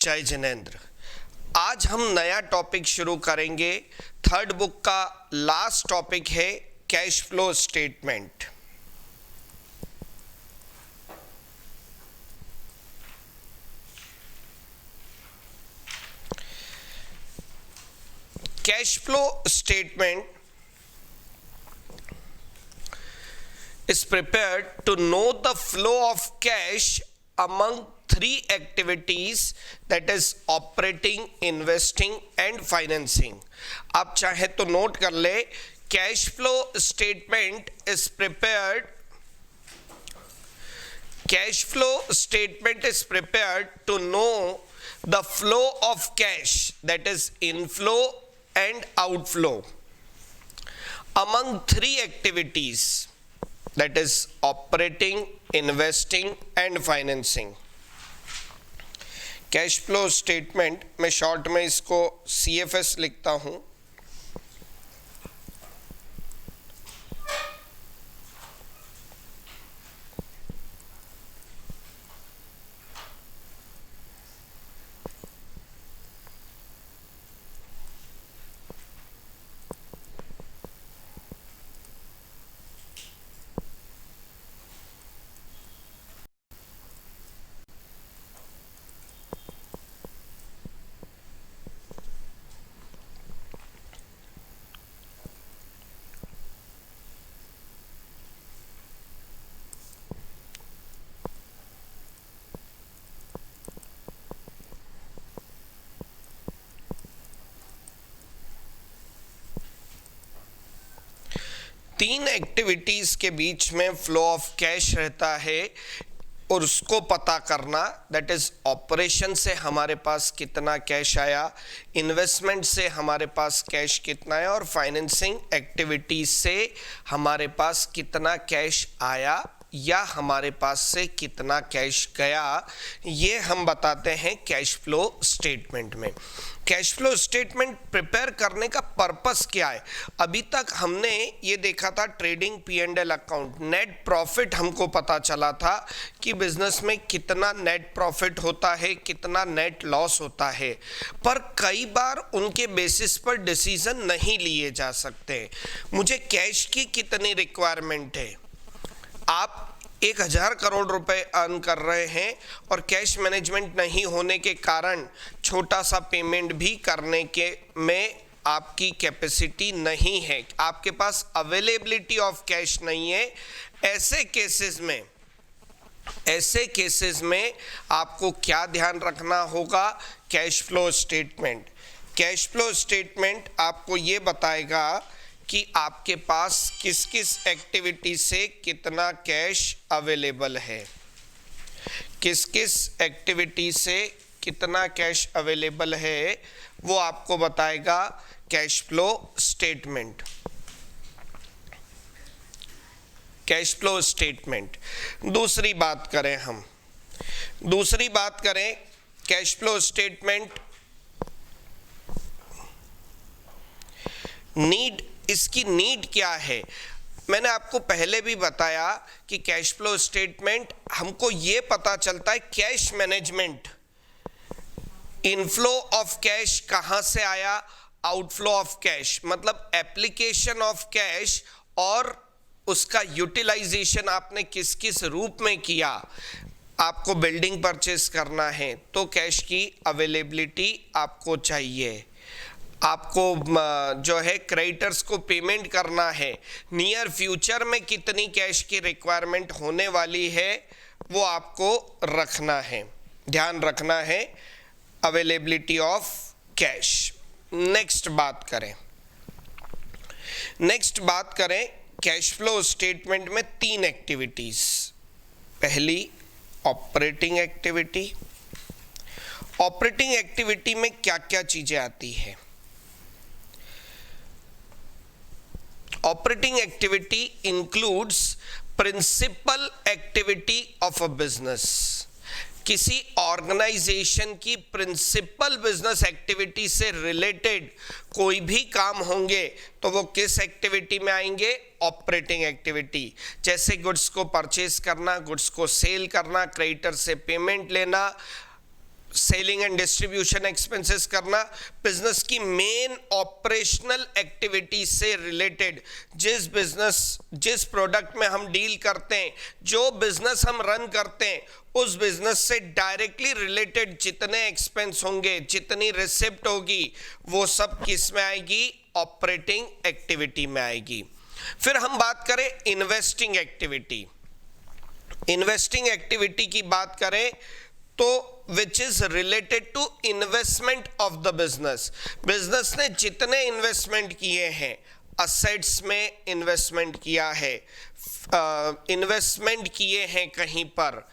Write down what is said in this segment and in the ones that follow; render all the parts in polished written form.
जय जिनेंद्र। आज हम नया टॉपिक शुरू करेंगे। थर्ड बुक का लास्ट टॉपिक है cash flow statement. Cash flow statement is prepared to know the flow of cash among three activities, that is operating, investing and financing. आप चाहे तो नोट कर ले, cash flow statement is prepared to know the flow of cash, that is inflow and outflow among three activities, that is operating, investing and financing. Cash flow statement मैं short में इसको CFS लिखता हूं। तीन activities के बीच में flow of cash रहता है और उसको पता करना, दैट इज ऑपरेशन से हमारे पास कितना कैश आया, इन्वेस्टमेंट से हमारे पास कैश कितना है और फाइनेंसिंग एक्टिविटीज से हमारे पास कितना कैश आया या हमारे पास से कितना कैश गया, ये हम बताते हैं कैश फ्लो स्टेटमेंट में। कैश फ्लो स्टेटमेंट प्रिपेयर करने का पर्पस क्या है? अभी तक हमने ये देखा था trading P&L account, net profit हमको पता चला था कि बिजनेस में कितना नेट प्रॉफिट होता है, कितना नेट लॉस होता है, पर कई बार उनके बेसिस पर डिसीजन नहीं लिए जा सकते। मुझे कैश की कितनी रिक्वायरमेंट है, आप 1000 करोड़ रुपए अर्न कर रहे हैं और कैश मैनेजमेंट नहीं होने के कारण छोटा सा पेमेंट भी करने के में आपकी कैपेसिटी नहीं है, आपके पास अवेलेबिलिटी ऑफ कैश नहीं है। ऐसे केसेस में आपको क्या ध्यान रखना होगा? कैश फ्लो स्टेटमेंट आपको ये बताएगा कि आपके पास किस किस एक्टिविटी से कितना कैश अवेलेबल है, किस किस एक्टिविटी से कितना कैश अवेलेबल है, वो आपको बताएगा कैश फ्लो स्टेटमेंट। दूसरी बात करें कैश फ्लो स्टेटमेंट नीड, इसकी नीड क्या है? मैंने आपको पहले भी बताया कि कैश फ्लो स्टेटमेंट हमको ये पता चलता है cash management, inflow of cash कहाँ से आया, आउटफ्लो ऑफ कैश मतलब एप्लीकेशन ऑफ कैश और उसका यूटिलाइजेशन आपने किस किस रूप में किया। आपको बिल्डिंग परचेस करना है तो कैश की अवेलेबिलिटी आपको चाहिए, आपको जो है क्रेडिटर्स को पेमेंट करना है, नियर फ्यूचर में कितनी कैश की रिक्वायरमेंट होने वाली है वो आपको ध्यान रखना है, अवेलेबिलिटी ऑफ कैश। नेक्स्ट बात करें कैश फ्लो स्टेटमेंट में तीन एक्टिविटीज। पहली ऑपरेटिंग एक्टिविटी में क्या क्या चीजें आती है? Operating activity includes principal activity of a business. किसी ऑर्गेनाइजेशन की प्रिंसिपल बिजनेस एक्टिविटी से रिलेटेड कोई भी काम होंगे तो वो किस एक्टिविटी में आएंगे? Operating activity. जैसे गुड्स को परचेस करना, गुड्स को सेल करना, क्रेडिटर से पेमेंट लेना, सेलिंग एंड डिस्ट्रीब्यूशन एक्सपेंसेस करना, बिजनेस की मेन ऑपरेशनल एक्टिविटी से रिलेटेड, जिस प्रोडक्ट में हम डील करते हैं, जो बिजनेस हम रन करते हैं, उस बिजनेस से डायरेक्टली रिलेटेड जितने एक्सपेंस होंगे, जितनी रिसिप्ट होगी, वो सब किस में आएगी? ऑपरेटिंग एक्टिविटी में आएगी। फिर हम बात करें इन्वेस्टिंग एक्टिविटी। इन्वेस्टिंग एक्टिविटी की बात करें तो which is related to investment of the business. Business ने जितने इन्वेस्टमेंट किए हैं, असेट्स में इन्वेस्टमेंट किया है, इन्वेस्टमेंट किए हैं कहीं पर,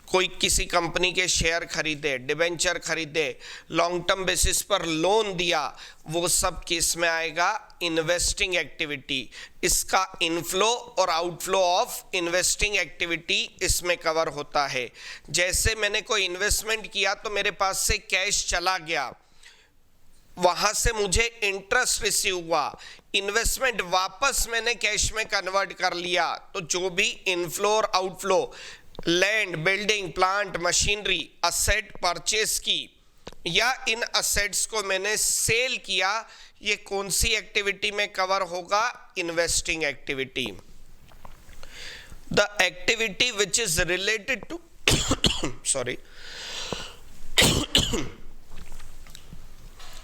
कोई किसी कंपनी के शेयर खरीदे, डिबेंचर खरीदे, लॉन्ग टर्म बेसिस पर लोन दिया, वो सब किस में आएगा? Investing activity. इसका इनफ्लो और आउटफ्लो ऑफ इन्वेस्टिंग एक्टिविटी इसमें कवर होता है। जैसे मैंने कोई इन्वेस्टमेंट किया तो मेरे पास से कैश चला गया, वहां से मुझे इंटरेस्ट रिसीव हुआ, इन्वेस्टमेंट वापस मैंने कैश में कन्वर्ट कर लिया, तो जो भी इनफ्लो और outflow, land, building, plant, machinery, asset purchase की या इन असेट्स को मैंने सेल किया, ये कौन सी एक्टिविटी में कवर होगा? Investing activity. The activity which is related to sorry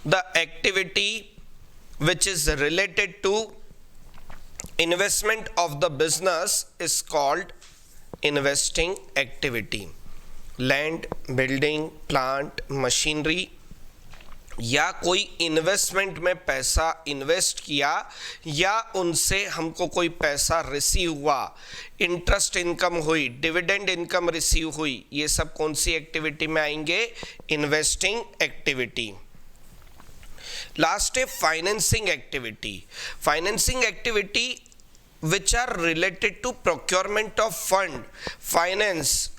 the activity which is related to investment of the business is called investing activity. Land, building, plant, machinery या कोई इन्वेस्टमेंट में पैसा इन्वेस्ट किया या उनसे हमको कोई पैसा रिसीव हुआ, इंटरेस्ट इनकम हुई, डिविडेंड इनकम रिसीव हुई, ये सब कौन सी एक्टिविटी में आएंगे? Investing activity. लास्ट है financing activity. Financing activity which are related to procurement of fund. Finance,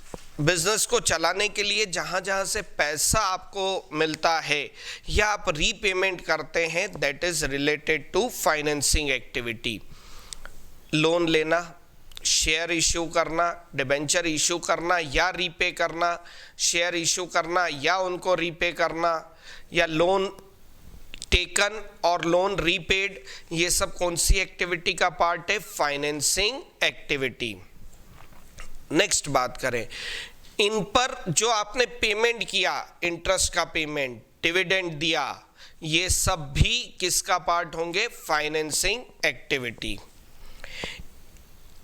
business को चलाने के लिए जहां जहां से पैसा आपको मिलता है या आप रीपेमेंट करते हैं, that is related to financing activity. Loan लेना, शेयर इशू करना, डिबेंचर इशू करना या रीपे करना, शेयर इशू करना या उनको रीपे करना, या लोन टेकन और लोन रीपेड, ये सब कौन सी एक्टिविटी का पार्ट है? Financing activity. नेक्स्ट बात करें, इन पर जो आपने पेमेंट किया, इंटरेस्ट का पेमेंट, डिविडेंड दिया, ये सब भी किसका पार्ट होंगे? Financing activity.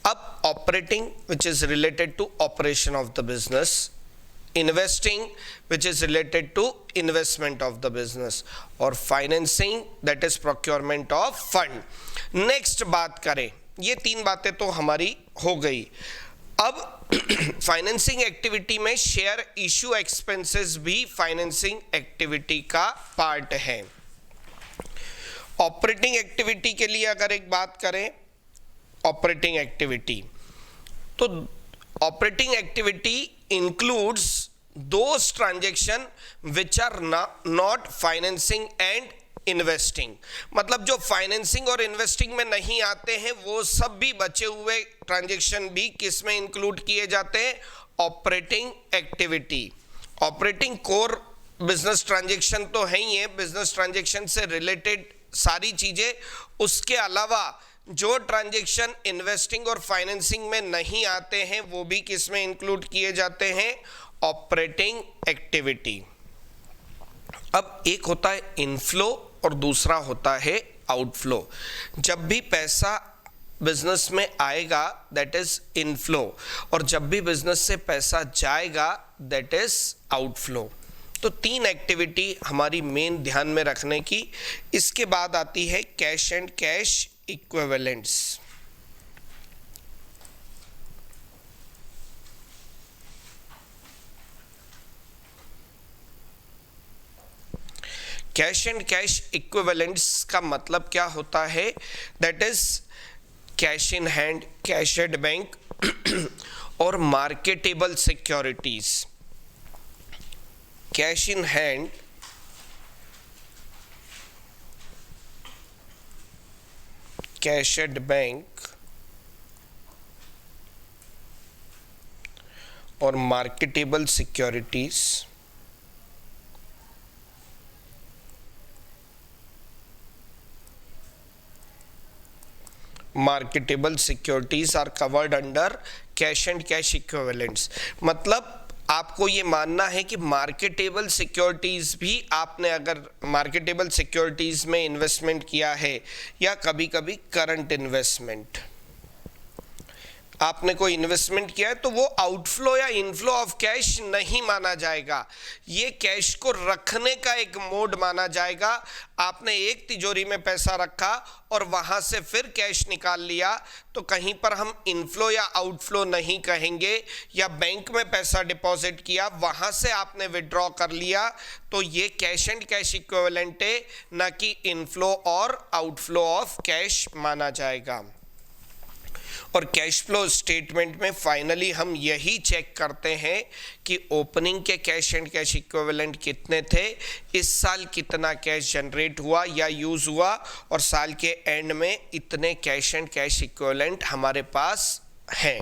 अब operating which is related to operation of the business, investing which is related to investment of the business, और financing that is procurement of fund. next बात करें, ये तीन बातें तो हमारी हो गई। अब फाइनेंसिंग एक्टिविटी में शेयर इशू एक्सपेंसेस भी फाइनेंसिंग एक्टिविटी का पार्ट है। ऑपरेटिंग एक्टिविटी के लिए अगर एक बात करें, ऑपरेटिंग एक्टिविटी, तो operating activity includes those transaction which are not financing and investing। मतलब जो फाइनेंसिंग और इन्वेस्टिंग में नहीं आते हैं, वो सब भी बचे हुए ट्रांजेक्शन भी किस में इंक्लूड किए जाते हैं? Operating activity. Operating core business transaction तो है ही है, बिजनेस ट्रांजेक्शन से रिलेटेड सारी चीजें, उसके अलावा जो ट्रांजैक्शन इन्वेस्टिंग और फाइनेंसिंग में नहीं आते हैं, वो भी किस में इंक्लूड किए जाते हैं? Operating activity. अब एक होता है इनफ्लो और दूसरा होता है आउटफ्लो। जब भी पैसा बिजनेस में आएगा दैट इज इनफ्लो, और जब भी बिजनेस से पैसा जाएगा दैट इज आउटफ्लो। तो तीन एक्टिविटी हमारी मेन ध्यान में रखने की। इसके बाद आती है cash and cash equivalents. Cash and cash equivalents का मतलब क्या होता है? That is cash in hand, cash at bank और marketable securities. Cash in hand, cash at bank और marketable securities marketable securities are covered under cash and cash equivalents. मतलब आपको ये मानना है कि मार्केटेबल सिक्योरिटीज भी, आपने अगर मार्केटेबल सिक्योरिटीज में इन्वेस्टमेंट किया है या कभी कभी करंट इन्वेस्टमेंट, आपने कोई इन्वेस्टमेंट किया है, तो वो आउटफ्लो या इनफ्लो ऑफ कैश नहीं माना जाएगा। ये कैश को रखने का एक मोड माना जाएगा। आपने एक तिजोरी में पैसा रखा और वहां से फिर कैश निकाल लिया, तो कहीं पर हम इनफ्लो या आउटफ्लो नहीं कहेंगे। या बैंक में पैसा डिपॉजिट किया, वहां से आपने विड्रॉ कर लिया, तो ये कैश एंड कैश इक्विवेलेंट है, ना कि इनफ्लो और आउटफ्लो ऑफ कैश माना जाएगा। और कैश फ्लो स्टेटमेंट में फाइनली हम यही चेक करते हैं कि ओपनिंग के कैश एंड कैश इक्विवेलेंट कितने थे, इस साल कितना कैश जनरेट हुआ या यूज हुआ, और साल के एंड में इतने कैश एंड कैश इक्विवेलेंट हमारे पास हैं।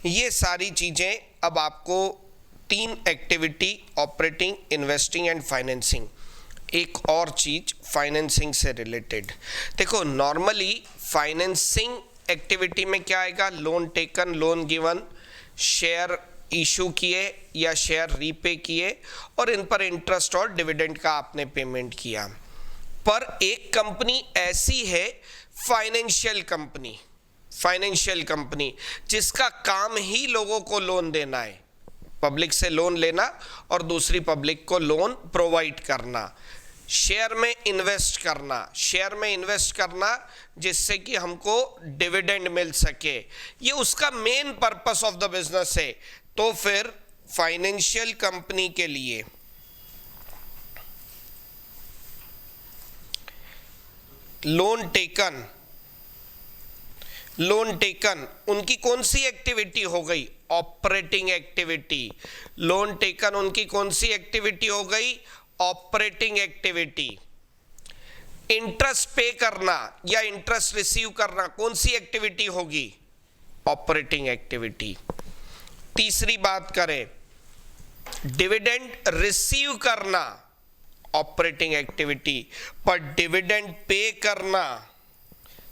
ये सारी चीज़ें अब आपको 3 activity, operating, investing and financing. एक और चीज फाइनेंसिंग से रिलेटेड, देखो नॉर्मली फाइनेंसिंग एक्टिविटी में क्या आएगा, loan taken, loan given, share issue किए या शेयर रीपे किए, और इन पर इंटरेस्ट और डिविडेंड का आपने पेमेंट किया। पर एक कंपनी ऐसी है, फाइनेंशियल कंपनी जिसका काम ही लोगों को लोन देना है, पब्लिक से लोन लेना और दूसरी पब्लिक को लोन प्रोवाइड करना, शेयर में इन्वेस्ट करना जिससे कि हमको डिविडेंड मिल सके, ये उसका main purpose of the business है। तो फिर फाइनेंशियल कंपनी के लिए लोन टेकन उनकी कौन सी एक्टिविटी हो गई, ऑपरेटिंग एक्टिविटी। लोन टेकन उनकी कौन सी एक्टिविटी हो गई, ऑपरेटिंग एक्टिविटी। इंटरेस्ट पे करना या इंटरेस्ट रिसीव करना कौन सी एक्टिविटी होगी, ऑपरेटिंग एक्टिविटी। तीसरी बात करें, डिविडेंड रिसीव करना, ऑपरेटिंग एक्टिविटी। पर डिविडेंड पे करना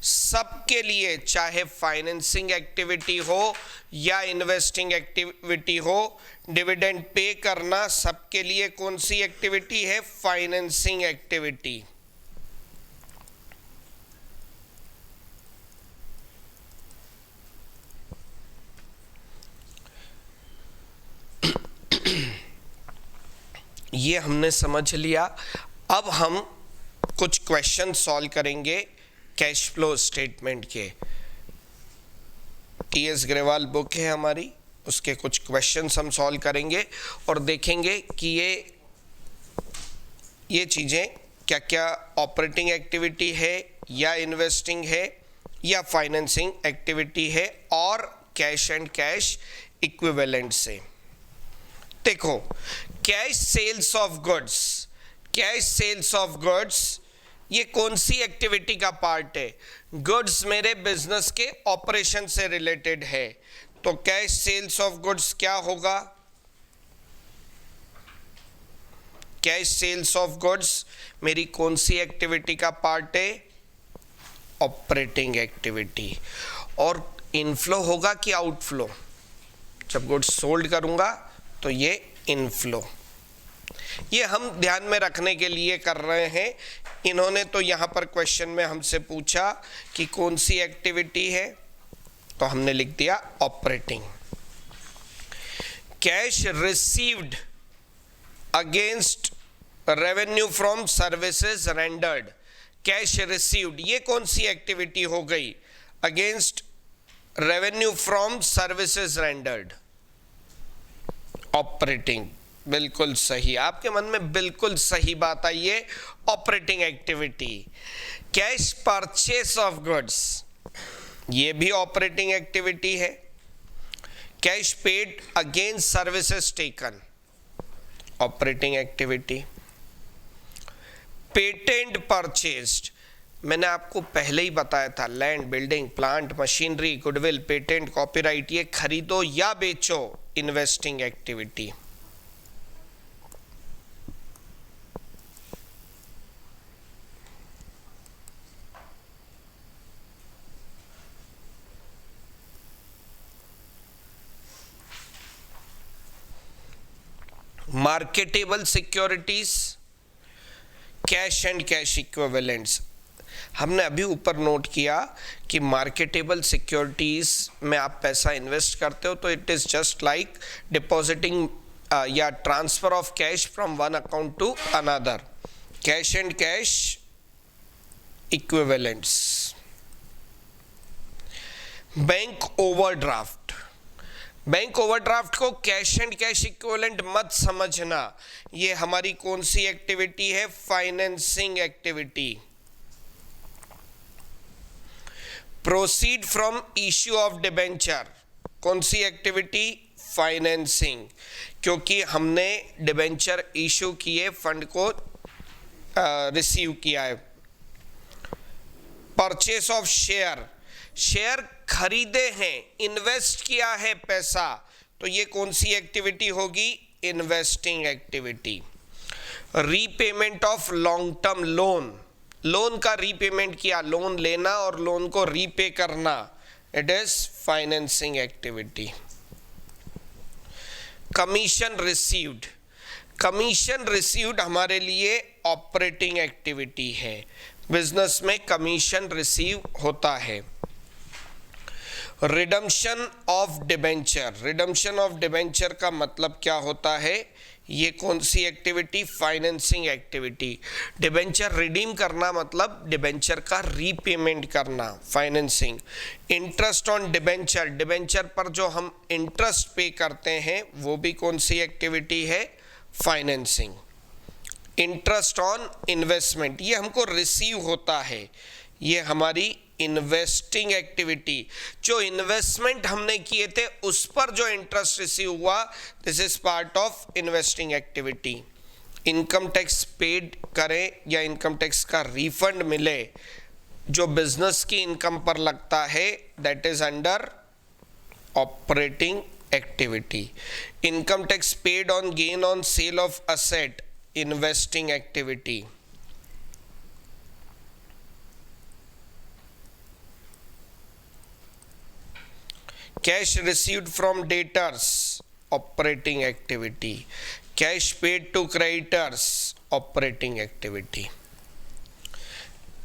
सबके लिए, चाहे फाइनेंसिंग एक्टिविटी हो या इन्वेस्टिंग एक्टिविटी हो, डिविडेंड पे करना सबके लिए कौन सी एक्टिविटी है, फाइनेंसिंग एक्टिविटी। ये हमने समझ लिया। अब हम कुछ क्वेश्चन सॉल्व करेंगे कैश फ्लो स्टेटमेंट के। टीएस ग्रेवाल बुक है हमारी, उसके कुछ क्वेश्चंस हम सॉल्व करेंगे और देखेंगे कि ये चीज़ें क्या क्या ऑपरेटिंग एक्टिविटी है या इन्वेस्टिंग है या फाइनेंसिंग एक्टिविटी है, और कैश एंड कैश इक्विवेलेंट से। देखो, कैश सेल्स ऑफ गुड्स ये कौन सी एक्टिविटी का पार्ट है, गुड्स मेरे बिजनेस के ऑपरेशन से रिलेटेड है, तो कैश सेल्स ऑफ गुड्स क्या होगा, कैश सेल्स ऑफ गुड्स मेरी कौन सी एक्टिविटी का पार्ट है, ऑपरेटिंग एक्टिविटी। और इनफ्लो होगा कि आउटफ्लो, जब गुड्स सोल्ड करूंगा तो ये इनफ्लो। ये हम ध्यान में रखने के लिए कर रहे हैं। इन्होंने तो यहाँ पर क्वेश्चन में हमसे पूछा कि कौन सी एक्टिविटी है, तो हमने लिख दिया operating. Cash received against revenue from services rendered, cash received ये कौन सी एक्टिविटी हो गई, against revenue from services rendered, operating. बिल्कुल सही, आपके मन में बिल्कुल सही बात आई है, operating activity. Cash purchase of goods ये भी ऑपरेटिंग एक्टिविटी है। Cash paid against services taken, operating activity. Patent purchased, मैंने आपको पहले ही बताया था, land, building, plant, machinery, goodwill, patent, copyright ये खरीदो या बेचो, investing activity. Marketable securities, cash and cash equivalents. हमने अभी ऊपर नोट किया कि मार्केटेबल सिक्योरिटीज में आप पैसा इन्वेस्ट करते हो तो it is just like depositing या transfer of cash from one account to another. Cash and cash equivalents. Bank overdraft. Bank overdraft को कैश एंड कैश इक्विवेलेंट मत समझना, ये हमारी कौन सी एक्टिविटी है? Financing activity. Proceed from issue of debenture, कौन सी एक्टिविटी? फाइनेंसिंग, क्योंकि हमने डिबेंचर इश्यू किए, फंड को रिसीव किया है। परचेस ऑफ शेयर, शेयर खरीदे हैं, इन्वेस्ट किया है पैसा, तो ये कौन सी एक्टिविटी होगी? Investing activity. Repayment of long term loan, loan का रीपेमेंट किया, लोन लेना और लोन को रीपे करना, it is financing activity. Commission received, commission received हमारे लिए ऑपरेटिंग एक्टिविटी है, बिजनेस में कमीशन रिसीव होता है। Redemption of debenture, redemption of debenture का मतलब क्या होता है? ये कौन सी activity? Financing activity. Debenture redeem करना मतलब डिबेंचर का रीपेमेंट करना, financing. Interest on debenture, debenture पर जो हम इंटरेस्ट पे करते हैं वो भी कौन सी एक्टिविटी है? फाइनेंसिंग। इंटरेस्ट ऑन इन्वेस्टमेंट, ये हमको रिसीव होता है, ये हमारी इन्वेस्टिंग एक्टिविटी। जो इन्वेस्टमेंट हमने किए थे उस पर जो इंटरेस्ट रिसीव हुआ, this is part of investing activity. Income tax paid करें या इनकम टैक्स का रिफंड मिले जो बिजनेस की इनकम पर लगता है, that is under operating activity. Income tax paid on gain on sale of asset, investing activity. Cash received from debtors, operating activity. Cash paid to creditors, operating activity.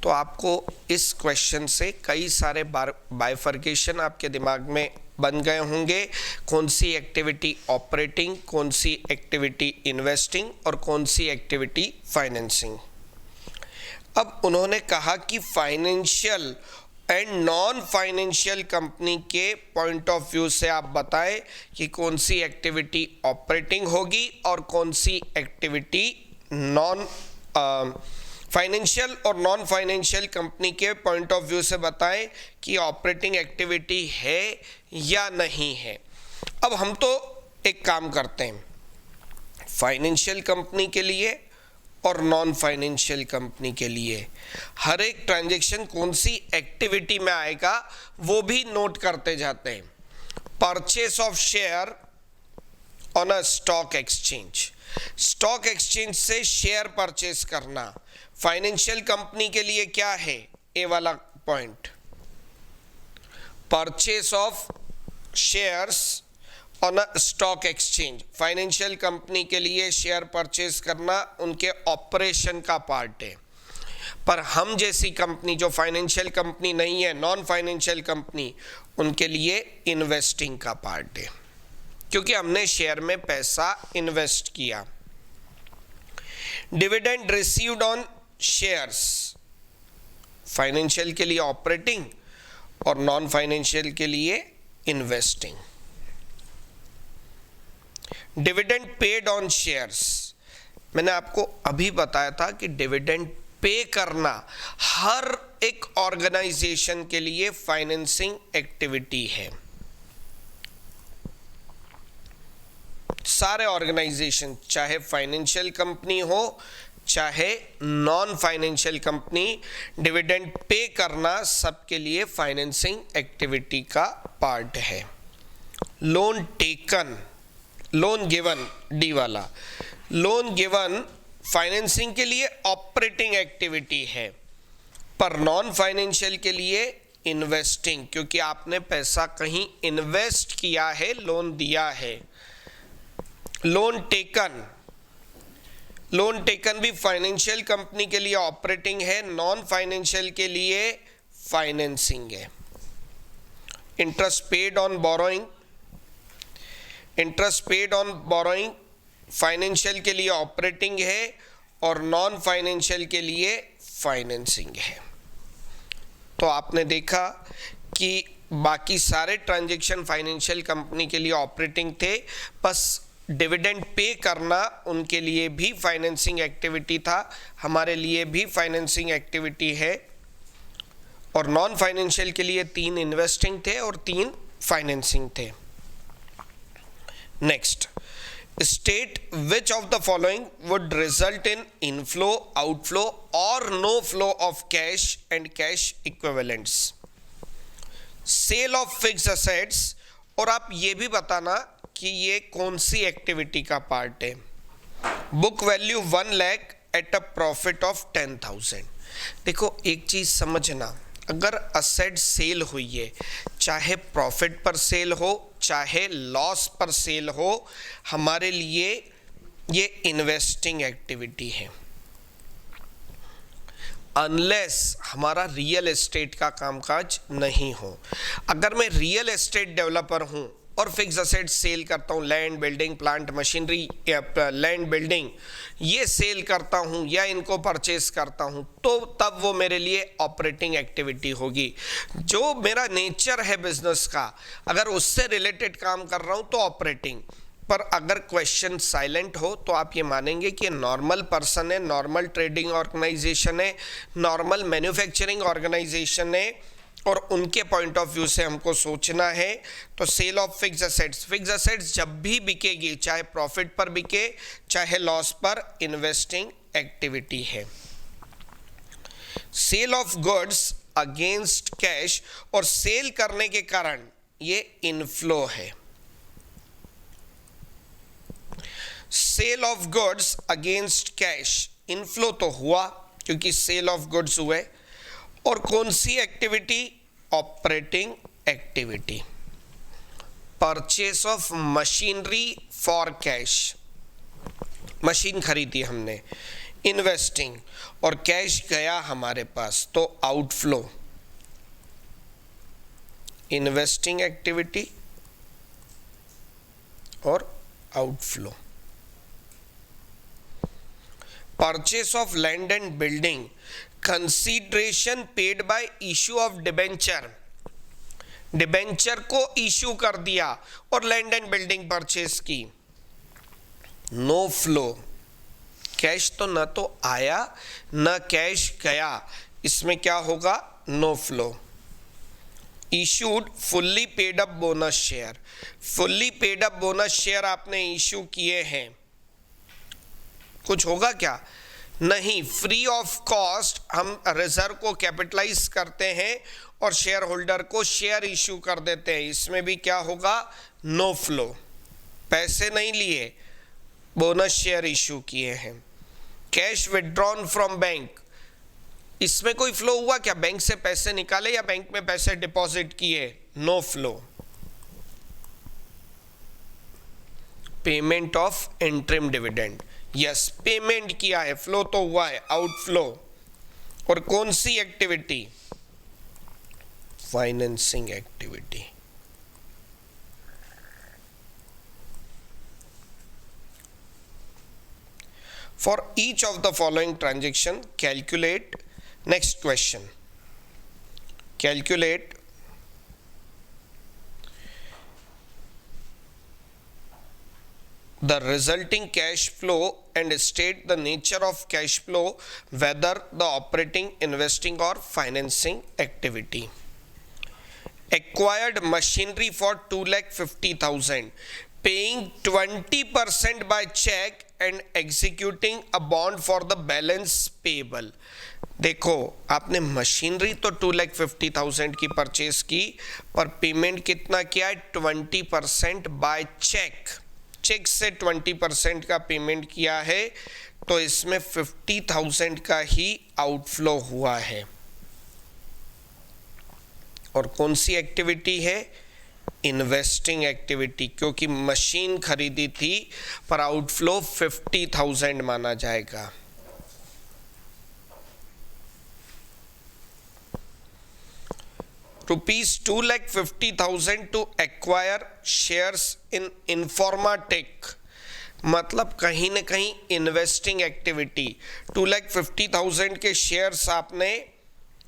तो आपको इस question से कई सारे बाइफर्केशन आपके दिमाग में बन गए होंगे, कौन सी एक्टिविटी ऑपरेटिंग, कौन सी एक्टिविटी इन्वेस्टिंग और कौन सी एक्टिविटी फाइनेंसिंग। अब उन्होंने कहा कि financial and non financial company के पॉइंट ऑफ व्यू से आप बताएं कि कौन सी एक्टिविटी ऑपरेटिंग होगी और कौन सी एक्टिविटी नॉन फाइनेंशियल और नॉन फाइनेंशियल कंपनी के पॉइंट ऑफ व्यू से बताएं कि ऑपरेटिंग एक्टिविटी है या नहीं है। अब हम तो एक काम करते हैं, फाइनेंशियल कंपनी के लिए और नॉन फाइनेंशियल कंपनी के लिए हर एक ट्रांजैक्शन कौन सी एक्टिविटी में आएगा वो भी नोट करते जाते हैं। Purchase of share on a stock exchange, stock exchange से शेयर परचेस करना फाइनेंशियल कंपनी के लिए क्या है? ए वाला point. Purchase of shares on a stock exchange, financial company के लिए शेयर परचेस करना उनके ऑपरेशन का पार्ट है। पर हम जैसी कंपनी जो फाइनेंशियल कंपनी नहीं है, नॉन फाइनेंशियल कंपनी, उनके लिए इन्वेस्टिंग का पार्ट है, क्योंकि हमने शेयर में पैसा इन्वेस्ट किया। Dividend received on shares, financial के लिए ऑपरेटिंग और नॉन फाइनेंशियल के लिए investing. Dividend paid on shares, मैंने आपको अभी बताया था कि डिविडेंड पे करना हर एक ऑर्गेनाइजेशन के लिए फाइनेंसिंग एक्टिविटी है। सारे ऑर्गेनाइजेशन, चाहे फाइनेंशियल कंपनी हो चाहे non financial company, dividend pay करना सबके लिए फाइनेंसिंग एक्टिविटी का पार्ट है। Loan taken, loan given, D वाला, लोन गिवन फाइनेंसिंग के लिए ऑपरेटिंग एक्टिविटी है, पर नॉन फाइनेंशियल के लिए इन्वेस्टिंग, क्योंकि आपने पैसा कहीं इन्वेस्ट किया है, लोन दिया है। लोन टेकन लोन टेकन भी फाइनेंशियल कंपनी के लिए ऑपरेटिंग है, नॉन फाइनेंशियल के लिए फाइनेंसिंग है। Interest paid on borrowing, interest paid on borrowing financial के लिए ऑपरेटिंग है और नॉन फाइनेंशियल के लिए फाइनेंसिंग है। तो आपने देखा कि बाकी सारे ट्रांजैक्शन फाइनेंशियल कंपनी के लिए ऑपरेटिंग थे, बस डिविडेंड पे करना उनके लिए भी फाइनेंसिंग एक्टिविटी था, हमारे लिए भी फाइनेंसिंग एक्टिविटी है। और नॉन फाइनेंशियल के लिए 3 इन्वेस्टिंग थे और 3 फाइनेंसिंग थे। Next, state which of the following would result in inflow, outflow और no flow of cash and cash equivalents. Sale of fixed assets, और आप ये भी बताना कि ये कौन सी एक्टिविटी का पार्ट है। Book value 1 lakh at a profit of 10,000। देखो एक चीज समझना, अगर असेट सेल हुई है, चाहे प्रॉफिट पर सेल हो चाहे लॉस पर सेल हो, हमारे लिए ये इन्वेस्टिंग एक्टिविटी है। अनलेस हमारा रियल एस्टेट का कामकाज नहीं हो। अगर मैं रियल एस्टेट डेवलपर हूँ और फिक्स असेट सेल करता हूँ, land, building, plant, machinery, land, building ये सेल करता हूँ या इनको परचेस करता हूँ, तो तब वो मेरे लिए ऑपरेटिंग एक्टिविटी होगी। जो मेरा नेचर है बिजनेस का, अगर उससे रिलेटेड काम कर रहा हूँ तो ऑपरेटिंग। पर अगर क्वेश्चन साइलेंट हो तो आप ये मानेंगे कि नॉर्मल पर्सन है, नॉर्मल ट्रेडिंग ऑर्गेनाइजेशन है, नॉर्मल मैन्युफैक्चरिंग ऑर्गेनाइजेशन है, और उनके पॉइंट ऑफ व्यू से हमको सोचना है। तो sale of fix assets, fix assets जब भी बिकेगी, चाहे प्रॉफिट पर बिके चाहे लॉस पर, इन्वेस्टिंग एक्टिविटी है। Sale of goods against cash, और सेल करने के कारण ये इनफ्लो है। Sale of goods against cash, inflow तो हुआ क्योंकि सेल ऑफ गुड्स हुए, और कौन सी activity? Operating activity. Purchase of machinery for cash, machine खरीदी हमने, इन्वेस्टिंग, और कैश गया हमारे पास तो आउटफ्लो। इन्वेस्टिंग एक्टिविटी और outflow. Purchase of land and building, consideration paid by issue of debenture, debenture को इश्यू कर दिया और लैंड एंड बिल्डिंग परचेस की, नो फ्लो। कैश तो न तो आया न कैश गया, इसमें क्या होगा? No flow. Issued fully paid up bonus share, fully paid up bonus share आपने इश्यू किए हैं, कुछ होगा क्या? नहीं। फ्री ऑफ कॉस्ट हम रिजर्व को कैपिटलाइज करते हैं और शेयर होल्डर को शेयर इश्यू कर देते हैं, इसमें भी क्या होगा? No flow. पैसे नहीं लिए, बोनस शेयर इश्यू किए हैं। कैश विड्रॉन फ्रॉम बैंक, इसमें कोई फ्लो हुआ क्या? बैंक से पैसे निकाले या बैंक में पैसे डिपॉजिट किए? No flow. Payment of interim dividend, yes payment किया है, फ्लो तो हुआ है, आउटफ्लो। और कौन सी activity? Financing activity. For each of the following transaction, calculate, next question, calculate the resulting cash flow and state the nature of cash flow, whether the operating, investing or financing activity. Acquired machinery for 2,50,000, paying 20% by check and executing a bond for the balance payable. देखो आपने machinery तो 2,50,000 की purchase की, पर payment कितना किया है? 20% bye check, check से 20% का पेमेंट किया है, तो इसमें 50,000 का ही आउटफ्लो हुआ है। और कौन सी एक्टिविटी है? इन्वेस्टिंग एक्टिविटी, क्योंकि मशीन खरीदी थी पर आउटफ्लो 50,000 माना जाएगा। Rupees 2,50,000 to acquire shares in Informa Tech, मतलब कहीं ना कहीं इन्वेस्टिंग एक्टिविटी। 2,50,000 के शेयर्स आपने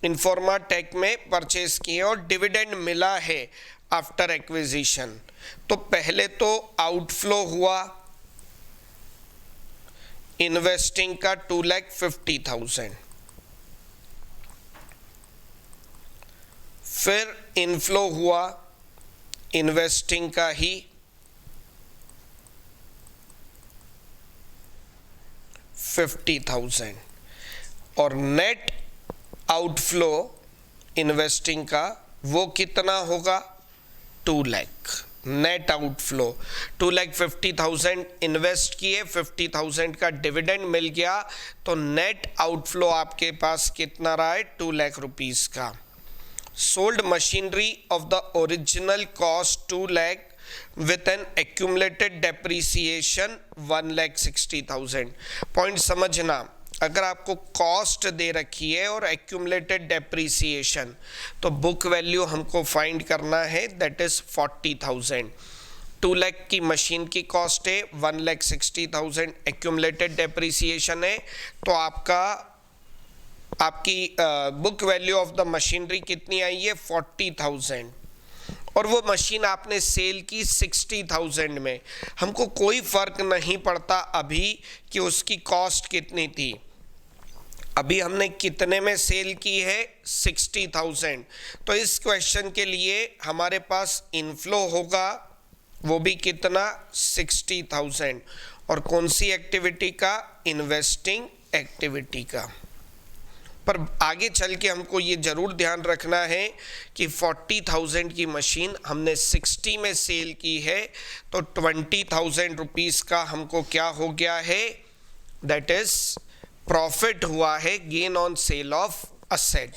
इन्फॉर्मा टेक में परचेज किए और डिविडेंड मिला है आफ्टर एक्विजिशन। तो पहले तो आउटफ्लो हुआ इन्वेस्टिंग का 2,50,000, फिर इनफ्लो हुआ इन्वेस्टिंग का ही 50,000 और नेट आउटफ्लो इन्वेस्टिंग का वो कितना होगा 2 लाख। नेट आउटफ्लो 2,50,000 इन्वेस्ट किए, 50,000 का डिविडेंड मिल गया, तो नेट आउटफ्लो आपके पास कितना रहा है 2 लाख रुपीस का। Sold machinery of the original cost 2 lakh with an accumulated depreciation 1,60,000। Point समझना, अगर आपको कॉस्ट दे रखी है और accumulated depreciation, तो बुक वैल्यू हमको फाइंड करना है, दैट इज 40,000। 2 लाख की मशीन की कॉस्ट है, 1,60,000 accumulated depreciation है, तो आपकी book value of the machinery कितनी आई है 40,000, और वो मशीन आपने सेल की 60,000 में। हमको कोई फर्क नहीं पड़ता अभी कि उसकी कॉस्ट कितनी थी, अभी हमने कितने में सेल की है 60,000। तो इस क्वेश्चन के लिए हमारे पास इनफ्लो होगा वो भी कितना 60,000, और कौन सी एक्टिविटी का, इन्वेस्टिंग एक्टिविटी का। पर आगे चल के हमको ये ज़रूर ध्यान रखना है कि 40,000 की मशीन हमने 60 में सेल की है, तो 20,000 रुपीज़ का हमको क्या हो गया है, दैट इज प्रॉफिट हुआ है, gain on sale of asset.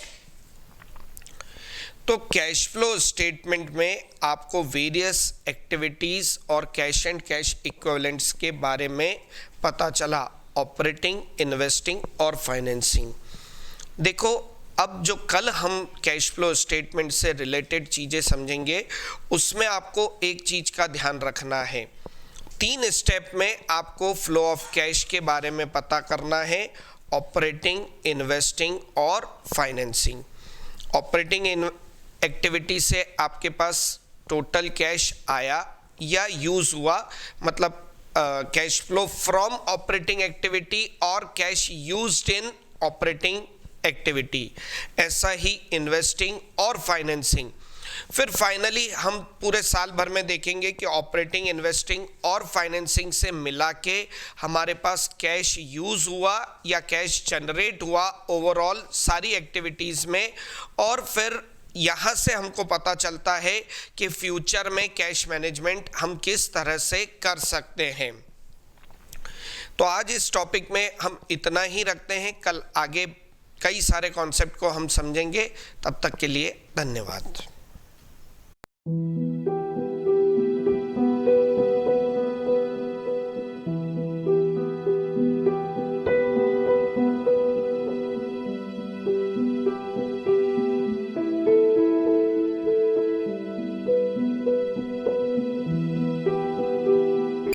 तो कैश फ्लो स्टेटमेंट में आपको वेरियस एक्टिविटीज़ और कैश एंड कैश इक्विवेलेंट्स के बारे में पता चला, ऑपरेटिंग, इन्वेस्टिंग और फाइनेंसिंग। देखो, अब जो कल हम कैश फ्लो स्टेटमेंट से रिलेटेड चीज़ें समझेंगे, उसमें आपको एक चीज़ का ध्यान रखना है। 3 स्टेप में आपको फ्लो ऑफ कैश के बारे में पता करना है, ऑपरेटिंग, इन्वेस्टिंग और फाइनेंसिंग। ऑपरेटिंग एक्टिविटी से आपके पास टोटल कैश आया या यूज़ हुआ, मतलब cash flow from operating activity और cash used in operating activity, ऐसा ही इन्वेस्टिंग और फाइनेंसिंग। फिर फाइनली हम पूरे साल भर में देखेंगे कि ऑपरेटिंग, इन्वेस्टिंग और फाइनेंसिंग से मिला के हमारे पास कैश यूज हुआ या कैश जनरेट हुआ ओवरऑल सारी एक्टिविटीज़ में, और फिर यहाँ से हमको पता चलता है कि फ्यूचर में कैश मैनेजमेंट हम किस तरह से कर सकते हैं। तो आज इस टॉपिक में हम इतना ही रखते हैं, कल आगे कई सारे कॉन्सेप्ट को हम समझेंगे। तब तक के लिए धन्यवाद।